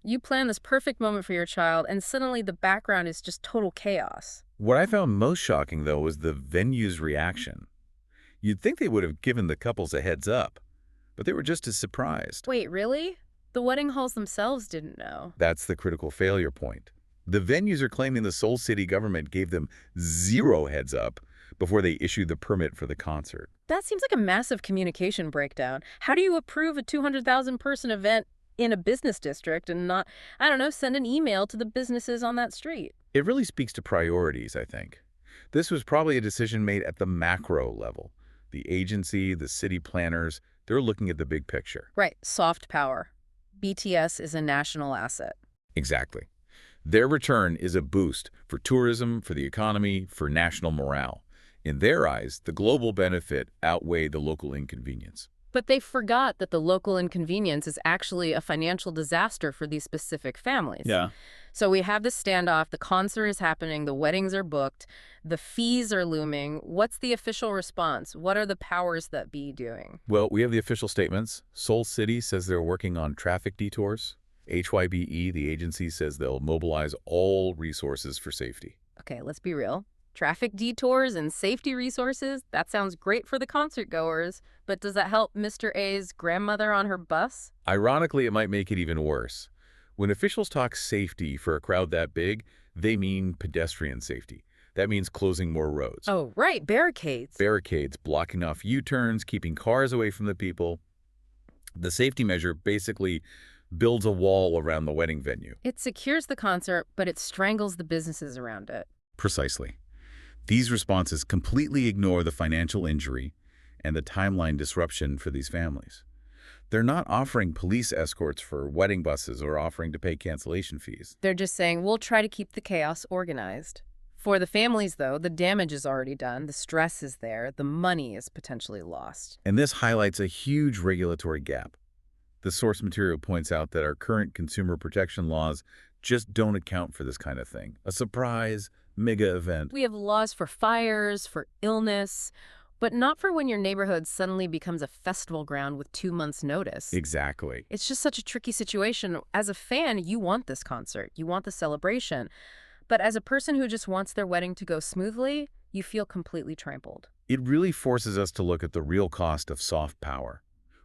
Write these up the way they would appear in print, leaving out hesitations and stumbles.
You plan this perfect moment for your child, and suddenly the background is just total chaos. What I found most shocking, though, was the venue's reaction. You'd think they would have given the couples a heads up, but they were just as surprised. Wait, really? The wedding halls themselves didn't know. That's the critical failure point. The venues are claiming the Seoul city government gave them zero heads up before they issued the permit for the concert. That seems like a massive communication breakdown. How do you approve a 200,000 person event in a business district and not, I don't know, send an email to the businesses on that street? It really speaks to priorities, I think. This was probably a decision made at the macro level. The agency, the city planners, they're looking at the big picture. Right, soft power. BTS is a national asset. Exactly. Their return is a boost for tourism, for the economy, for national morale. In their eyes, the global benefit outweighed the local inconvenience. But they forgot that the local inconvenience is actually a financial disaster for these specific families. Yeah. So we have this standoff, the concert is happening, the weddings are booked, the fees are looming. What's the official response? What are the powers that be doing? Well, we have the official statements. Seoul City says they're working on traffic detours. HYBE, the agency, says they'll mobilize all resources for safety. Okay, let's be real. Traffic detours and safety resources, that sounds great for the concert goers, but does that help Mr. A's grandmother on her bus? Ironically, it might make it even worse. When officials talk safety for a crowd that big, they mean pedestrian safety. That means closing more roads. Oh, right, barricades. Barricades, blocking off U-turns, keeping cars away from the people. The safety measure basically builds a wall around the wedding venue. It secures the concert, but it strangles the businesses around it. Precisely. These responses completely ignore the financial injury and the timeline disruption for these families. They're not offering police escorts for wedding buses or offering to pay cancellation fees. They're just saying, we'll try to keep the chaos organized. For the families, though, the damage is already done, the stress is there, the money is potentially lost. And this highlights a huge regulatory gap. The source material points out that our current consumer protection laws just don't account for this kind of thing. A surprise, mega event. We have laws for fires, for illness, but not for when your neighborhood suddenly becomes a festival ground with 2 months' notice. Exactly. It's just such a tricky situation. As a fan, you want this concert, you want the celebration. But as a person who just wants their wedding to go smoothly, you feel completely trampled. It really forces us to look at the real cost of soft power.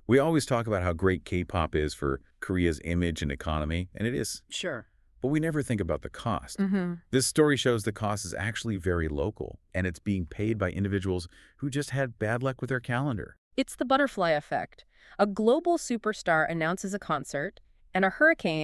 We always talk about how great K-pop is for Korea's image and economy, and it is. Sure. But we never think about the cost. Mm-hmm. This story shows the cost is actually very local, and it's being paid by individuals who just had bad luck with their calendar. It's the butterfly effect. A global superstar announces a concert, and a hurricane